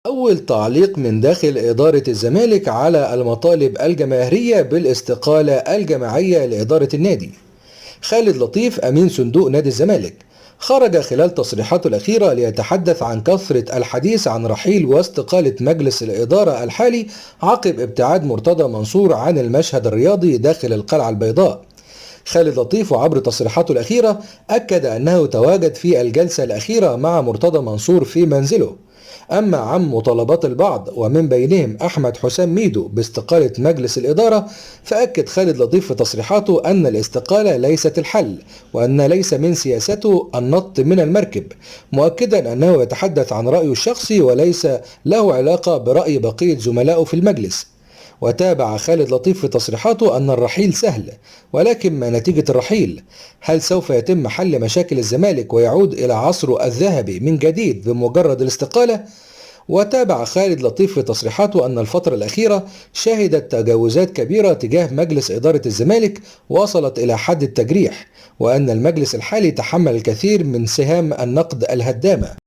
أول تعليق من داخل إدارة الزمالك على المطالب الجماهيرية بالاستقالة الجماعية لإدارة النادي. خالد لطيف أمين صندوق نادي الزمالك خرج خلال تصريحاته الأخيرة ليتحدث عن كثرة الحديث عن رحيل واستقالة مجلس الإدارة الحالي عقب ابتعاد مرتضى منصور عن المشهد الرياضي داخل القلعة البيضاء. خالد لطيف وعبر تصريحاته الأخيرة أكد أنه تواجد في الجلسة الأخيرة مع مرتضى منصور في منزله. أما عن مطالبات البعض ومن بينهم أحمد حسام ميدو باستقالة مجلس الإدارة، فأكد خالد لطيف في تصريحاته أن الاستقالة ليست الحل، وأن ليس من سياسته النط من المركب، مؤكدا أنه يتحدث عن رأيه الشخصي وليس له علاقة برأي بقية زملائه في المجلس. وتابع خالد لطيف في تصريحاته أن الرحيل سهل، ولكن ما نتيجة الرحيل؟ هل سوف يتم حل مشاكل الزمالك ويعود إلى عصره الذهبي من جديد بمجرد الاستقالة؟ وتابع خالد لطيف في تصريحاته أن الفترة الأخيرة شهدت تجاوزات كبيرة تجاه مجلس إدارة الزمالك وصلت إلى حد التجريح، وأن المجلس الحالي تحمل الكثير من سهام النقد الهدامة.